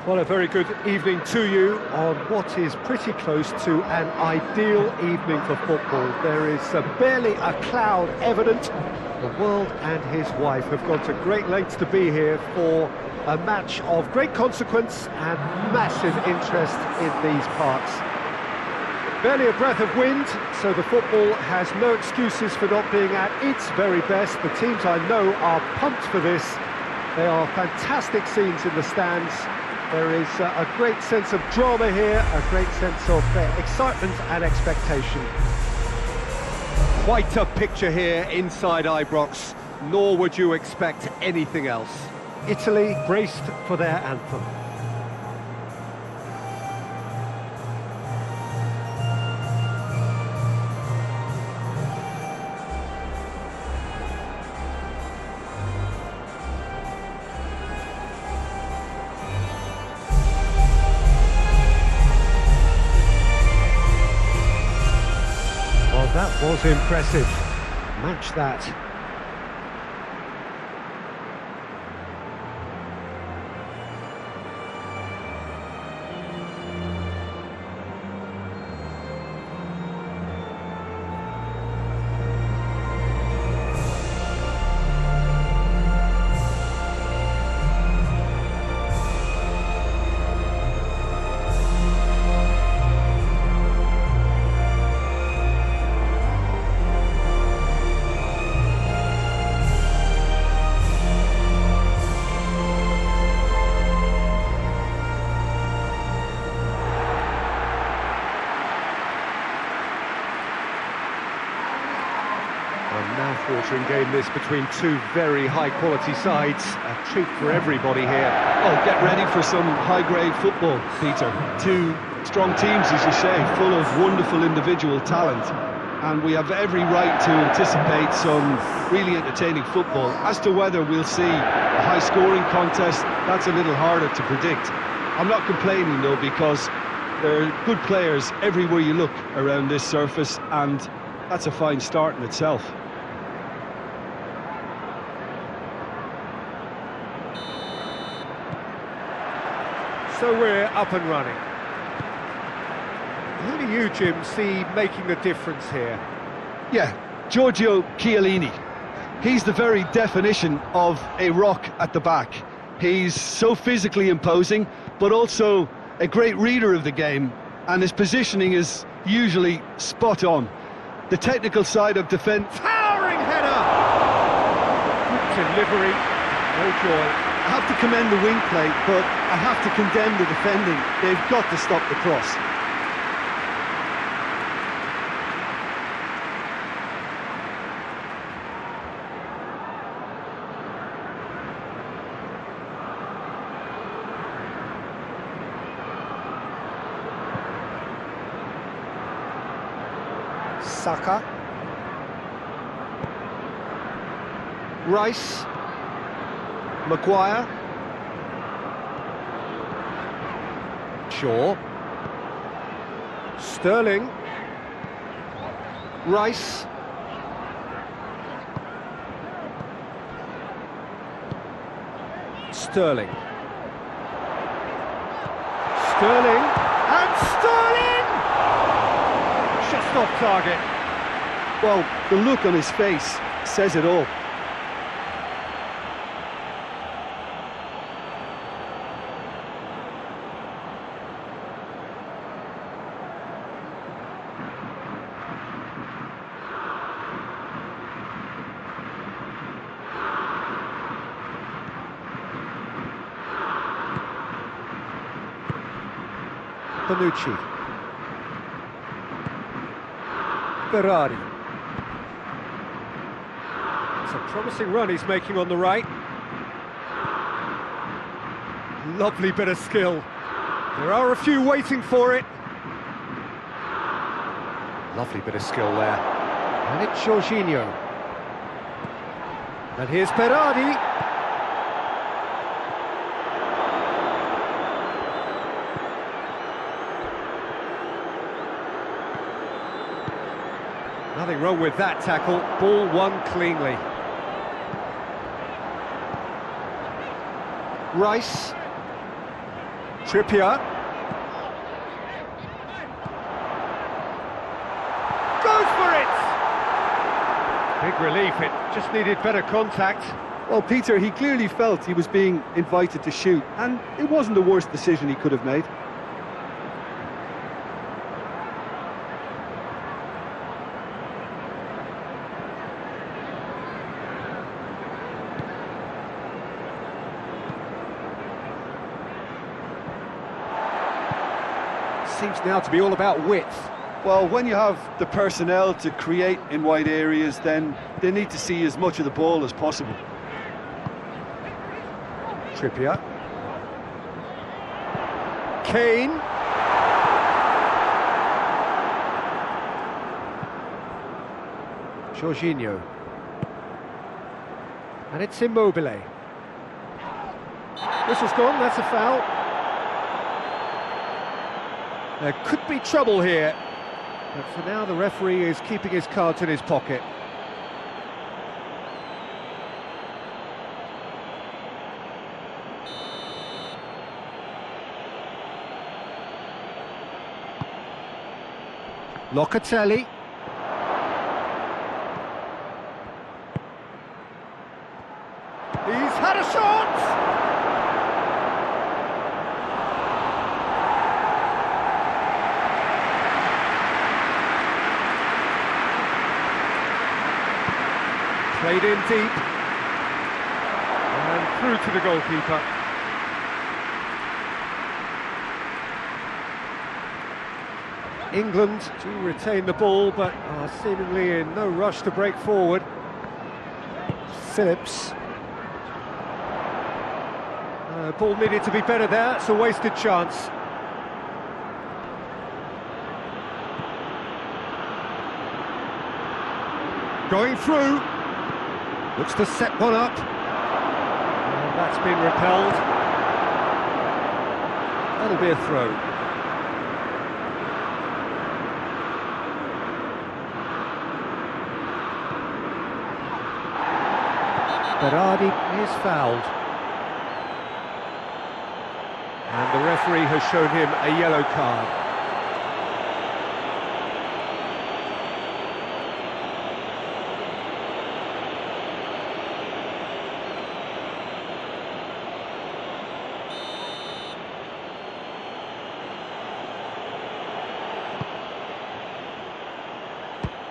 Well, a very good evening to you on what is pretty close to an ideal evening for football. There is barely a cloud evident. The world and his wife have gone to great lengths to be here for a match of great consequence and massive interest in these parts. Barely a breath of wind, so the football has no excuses for not being at its very best. The teams I know are pumped for this. They are fantastic scenes in the stands. There is a great sense of drama here, a great sense of excitement and expectation. Quite a picture here inside Ibrox, nor would you expect anything else. Italy braced for their anthem. That was impressive. Match that. Mouth-watering game this between two very high-quality sides. A treat for everybody here. Oh, get ready for some high-grade football, Peter. Two strong teams, as you say, full of wonderful individual talent. And we have every right to anticipate some really entertaining football. As to whether we'll see a high-scoring contest, that's a little harder to predict. I'm not complaining, though, because there are good players everywhere you look around this surface, and that's a fine start in itself. So we're up and running. Who do you, Jim, see making a difference here? Yeah, Giorgio Chiellini. He's the very definition of a rock at the back. He's so physically imposing, but also a great reader of the game, and his positioning is usually spot on. The technical side of defence... Towering header! Good delivery, no joy. I have to commend the wing play, but I have to condemn the defending. They've got to stop the cross. Saka. Rice. Maguire. Shaw. Sterling. Rice. Sterling. Sterling. And Sterling! Just off target. Well, the look on his face says it all. Bonucci. Berardi. It's a promising run he's making on the right. Lovely bit of skill. There are a few waiting for it. Lovely bit of skill there. And it's Jorginho. And here's Berardi. Nothing wrong with that tackle, ball won cleanly. Rice. Trippier. Goes for it! Big relief, it just needed better contact. Well, Peter, he clearly felt he was being invited to shoot, and it wasn't the worst decision he could have made. Seems now to be all about width. Well, when you have the personnel to create in wide areas, then they need to see as much of the ball as possible. Trippier. Kane. Jorginho. And it's Immobile. Whistle's gone, that's a foul. There could be trouble here, but for now the referee is keeping his cards in his pocket. Locatelli. He's had a shot! Played in deep. And through to the goalkeeper. England do retain the ball, but are seemingly in no rush to break forward. Phillips. Ball needed to be better there, it's a wasted chance. Going through. Looks to set one up. And that's been repelled. That'll be a throw. Berardi is fouled. And the referee has shown him a yellow card.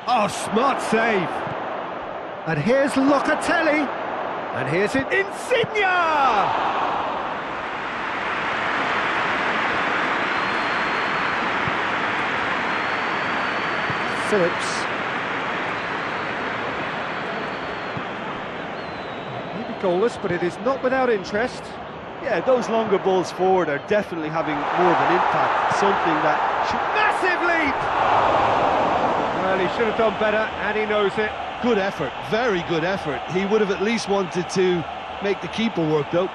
Oh, smart save. And here's Locatelli. And here's it, Insigne! Phillips. Maybe goalless, but it is not without interest. Yeah, those longer balls forward are definitely having more of an impact. Something that Massive leap! Well, he should have done better, and he knows it. Good effort, very good effort. He would have at least wanted to make the keeper work, though.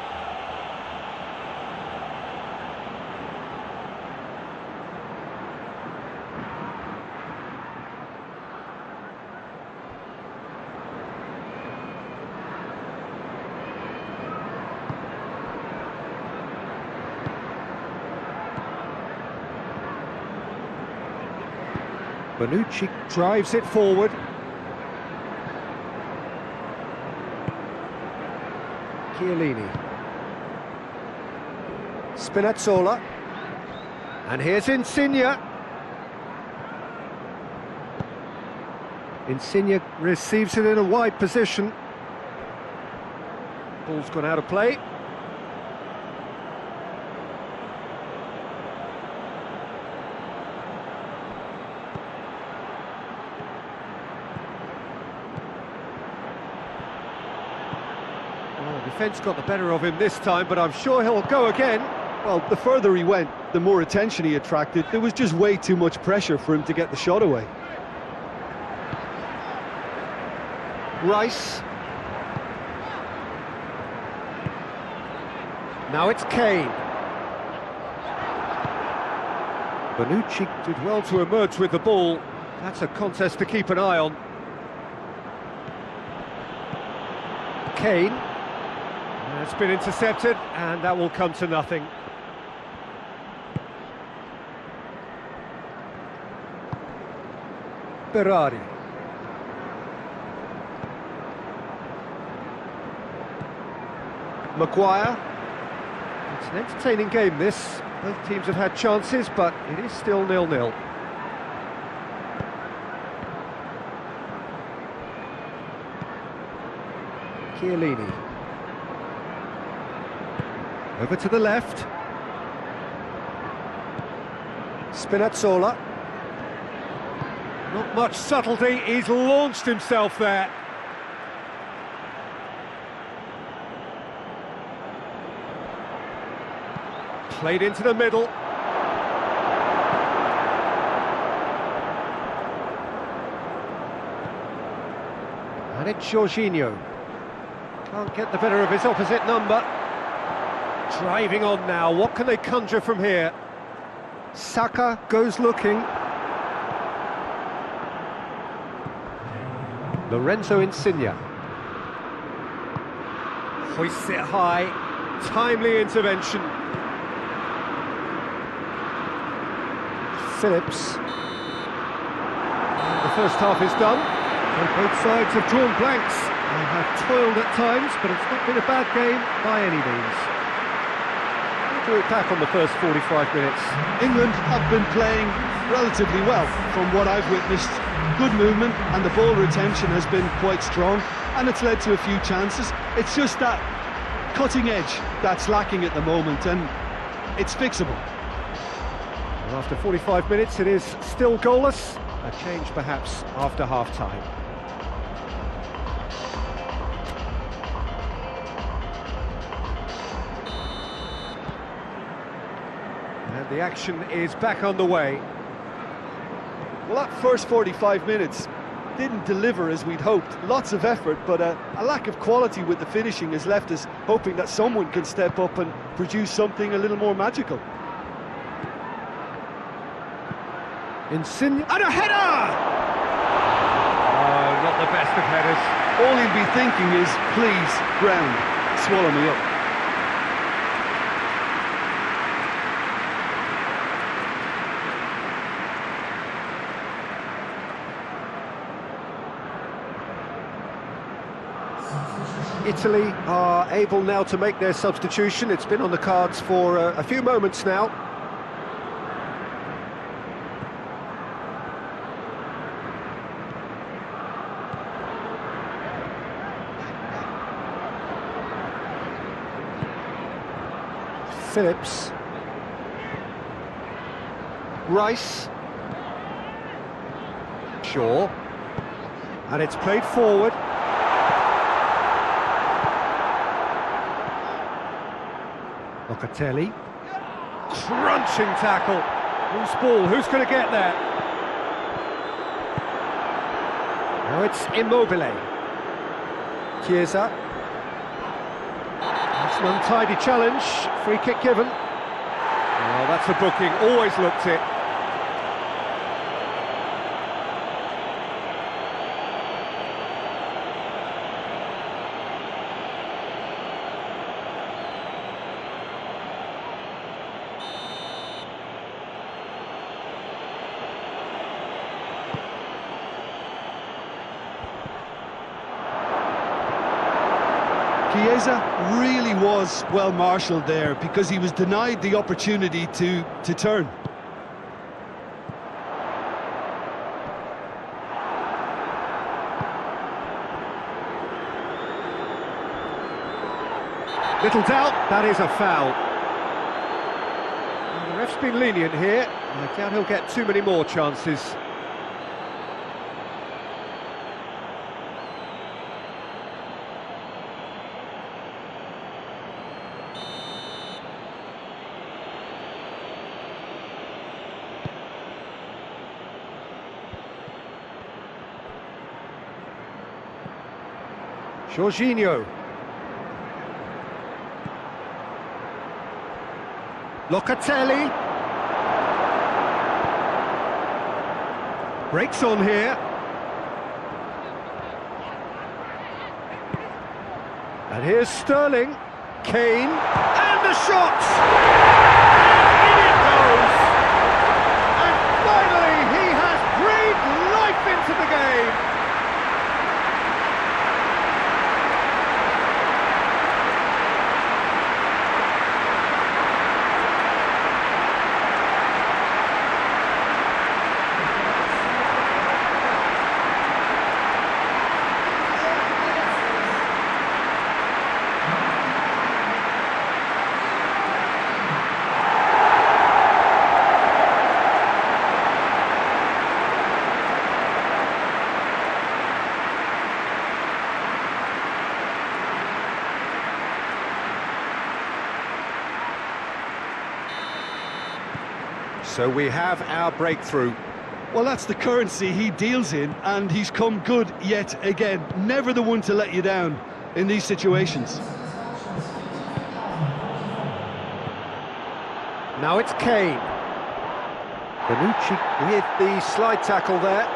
Bonucci drives it forward. Chiellini. Spinazzola. And here's Insigne. Insigne receives it in a wide position. Ball's gone out of play. Defence got the better of him this time, but I'm sure he'll go again. Well, the further he went, the more attention he attracted. There was just way too much pressure for him to get the shot away. Rice. Now it's Kane. Bonucci did well to emerge with the ball. That's a contest to keep an eye on. Kane. It's been intercepted, and that will come to nothing. Berardi. Maguire. It's an entertaining game, this. Both teams have had chances, but it is still 0-0. Chiellini. Over to the left. Spinazzola. Not much subtlety, he's launched himself there. Played into the middle. And it's Jorginho. Can't get the better of his opposite number. Driving on now, what can they conjure from here? Saka goes looking. Lorenzo Insigne. Hoists it high. Timely intervention. Phillips. The first half is done, and both sides have drawn blanks. They have toiled at times, but it's not been a bad game by any means. We'll do it back on the first 45 minutes. England have been playing relatively well from what I've witnessed. Good movement, and the ball retention has been quite strong, and it's led to a few chances. It's just that cutting edge that's lacking at the moment, and it's fixable. And after 45 minutes, it is still goalless. A change perhaps after half-time. And the action is back underway. Well, that first 45 minutes didn't deliver as we'd hoped. Lots of effort, but a lack of quality with the finishing has left us hoping that someone can step up and produce something a little more magical. Insigne, and a header! Oh, not the best of headers. All he'll be thinking is, please, ground, swallow me up. Italy are able now to make their substitution. It's been on the cards for a few moments now. Phillips. Rice. Shaw. And it's played forward. Locatelli. Crunching tackle. Loose ball, who's going to get there? Now it's Immobile. Chiesa. That's an untidy challenge. Free kick given. Oh, that's a booking. Always looked it. Chiesa really was well marshalled there because he was denied the opportunity to turn. Little doubt, that is a foul. And the ref's been lenient here. I doubt he'll get too many more chances. Jorginho. Locatelli. Breaks on here. And here's Sterling. Kane. And the shot! In it goes! And finally he has breathed life into So we have our breakthrough. Well, that's the currency he deals in, and he's come good yet again. Never the one to let you down in these situations. Now it's Kane. Bonucci with the slide tackle there.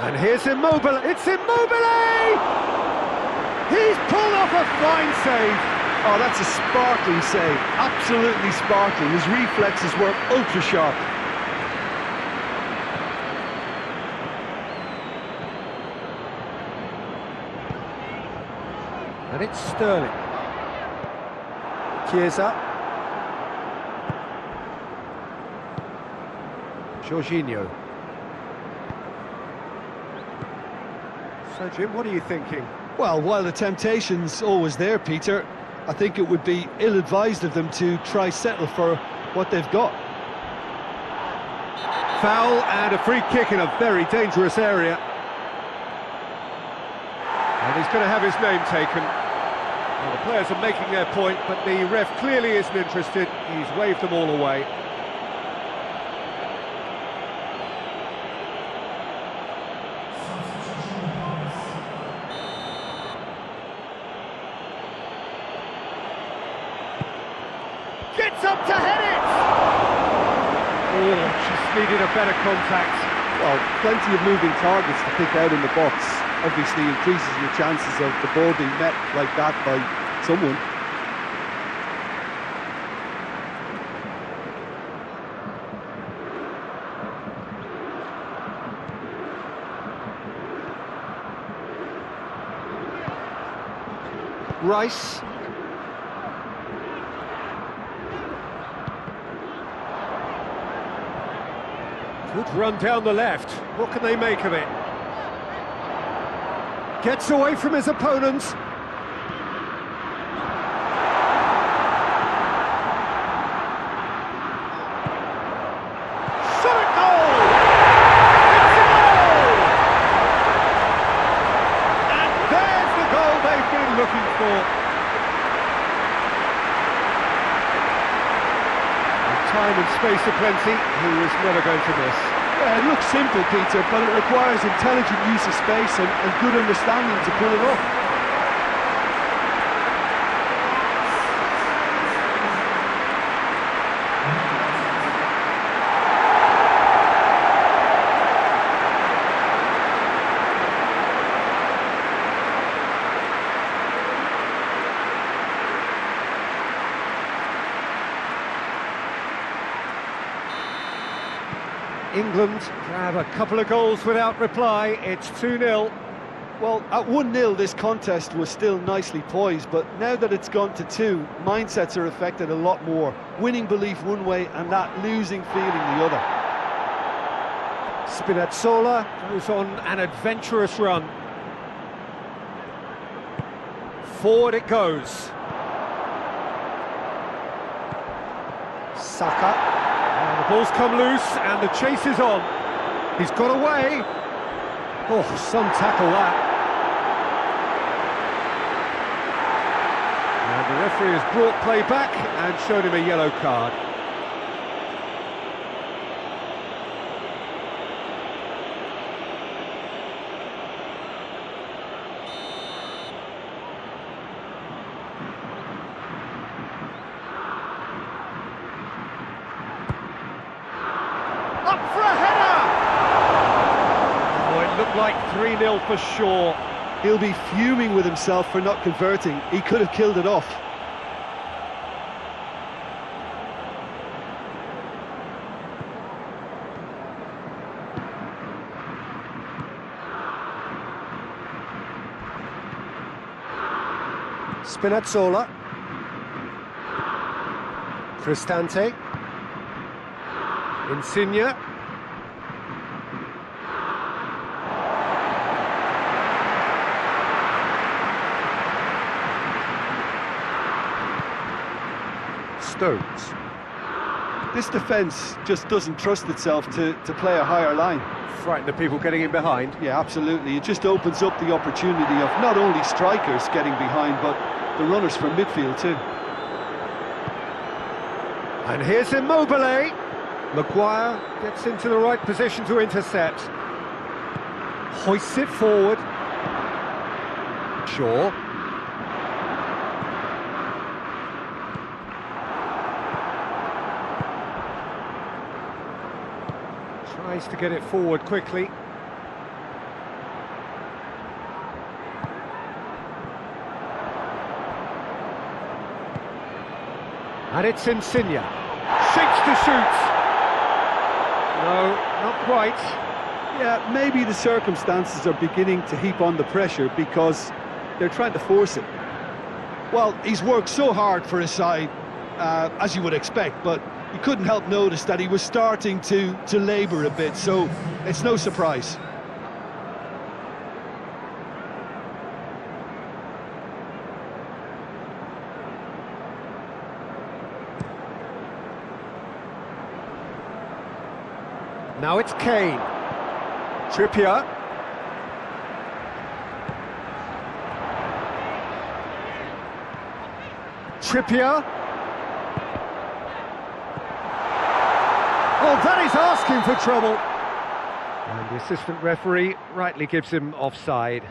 And here's Immobile. It's Immobile! He's pulled off a fine save. Oh, that's a sparkling save. Absolutely sparkling. His reflexes were ultra sharp. And it's Sterling. Chiesa. Jorginho. So, Jim, what are you thinking? Well, while the temptation's always there, Peter, I think it would be ill-advised of them to try settle for what they've got. Foul and a free kick in a very dangerous area. And he's going to have his name taken. Well, the players are making their point, but the ref clearly isn't interested. He's waved them all away. Gets up to head it! Oh, just needed a better contact. Well, plenty of moving targets to pick out in the box. Obviously increases your chances of the ball being met like that by someone. Rice. Good run down the left. What can they make of it? Gets away from his opponents. Shot at goal! It's a goal! And there's the goal they've been looking for. Time and space aplenty, he was never going to miss. Yeah, it looks simple, Peter, but it requires intelligent use of space and good understanding to pull it off. England grab a couple of goals without reply. It's 2-0. Well, at 1-0 this contest was still nicely poised, but now that it's gone to 2, mindsets are affected a lot more. Winning belief one way and that losing feeling the other. Spinazzola goes on an adventurous run. Forward it goes. Saka. And the ball's come loose and the chase is on. He's got away. Oh, some tackle that. And the referee has brought play back and showed him a yellow card. Up for a header! Oh, it looked like 3-0 for sure. He'll be fuming with himself for not converting. He could have killed it off. Spinazzola. Cristante. Insigne. Stones. This defence just doesn't trust itself to play a higher line. Frighten the people getting in behind. Yeah, absolutely. It just opens up the opportunity of not only strikers getting behind, but the runners from midfield too. And here's Immobile. Maguire gets into the right position to intercept. Hoists it forward. Shaw. Tries to get it forward quickly. And it's Insigne. Seeks to shoot. No, not quite. Yeah, maybe the circumstances are beginning to heap on the pressure because they're trying to force it. Well, he's worked so hard for his side, as you would expect, but you couldn't help notice that he was starting to labour a bit, so it's no surprise. Now it's Kane. Trippier. Trippier. Oh, that is asking for trouble. And the assistant referee rightly gives him offside.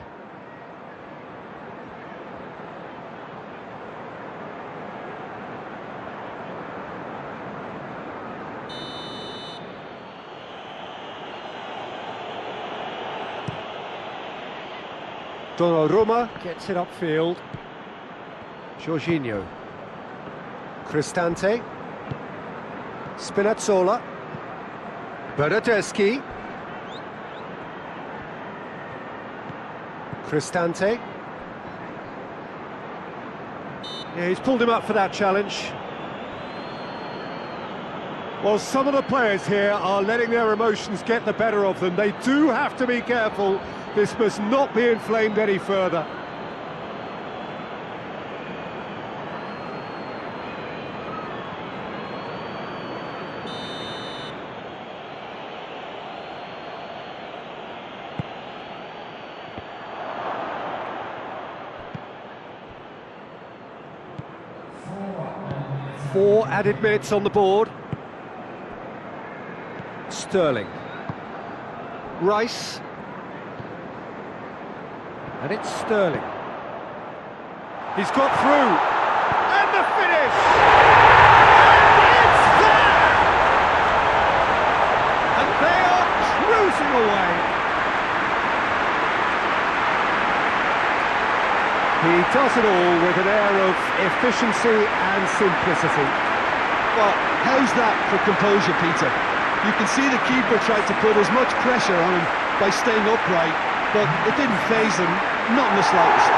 Donnarumma gets it upfield. Jorginho. Cristante. Spinazzola. Bernardeschi. Cristante. Yeah, he's pulled him up for that challenge. Well, some of the players here are letting their emotions get the better of them. They do have to be careful. This must not be inflamed any further. Four added minutes on the board. Sterling. Rice. And it's Sterling. He's got through. And the finish! And it's there! And they are cruising away. He does it all with an air of efficiency and simplicity. Well, how's that for composure, Peter? You can see the keeper tried to put as much pressure on him by staying upright, but it didn't faze him, not in the slightest.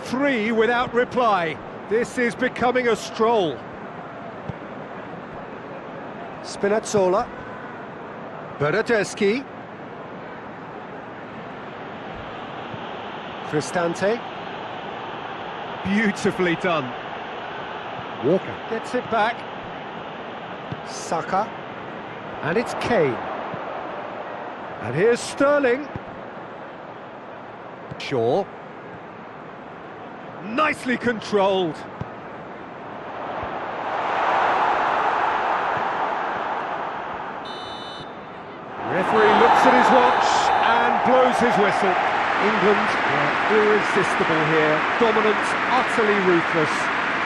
Three without reply. This is becoming a stroll. Spinazzola. Bernardeschi. Cristante. Beautifully done. Walker gets it back. Saka. And it's Kane. And here's Sterling. Shaw. Nicely controlled. Referee looks at his watch and blows his whistle. England are irresistible here. Dominant, utterly ruthless.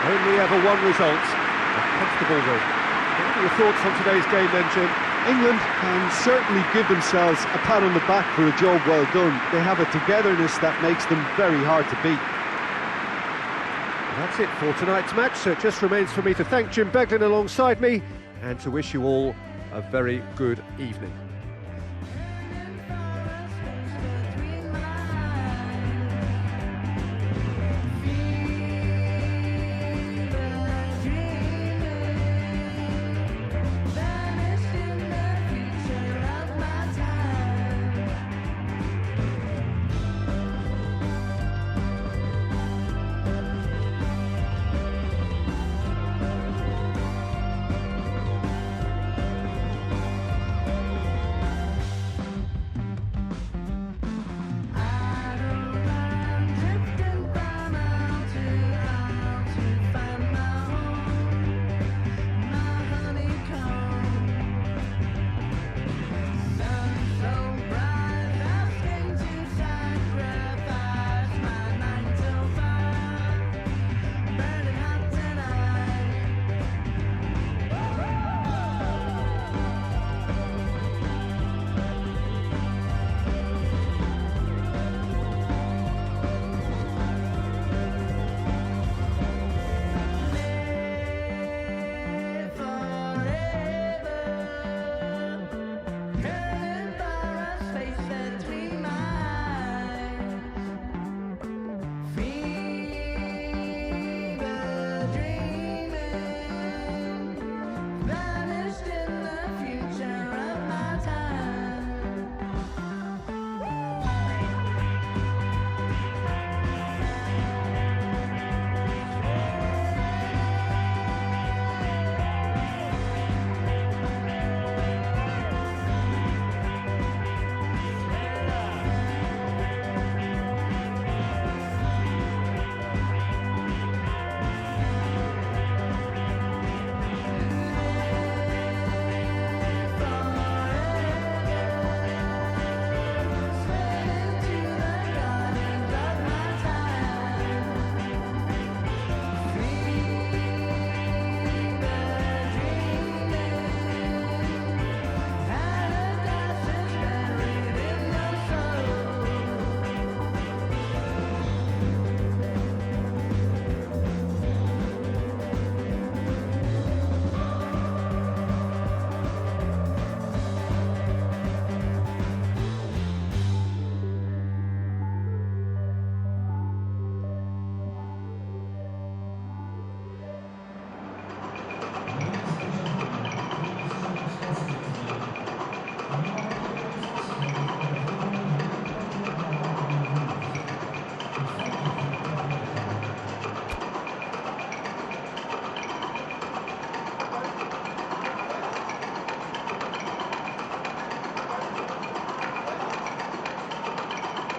Only ever one result. A comfortable win. What are your thoughts on today's game then, Jim? England can certainly give themselves a pat on the back for a job well done. They have a togetherness that makes them very hard to beat. That's it for tonight's match, so it just remains for me to thank Jim Beglin alongside me and to wish you all a very good evening.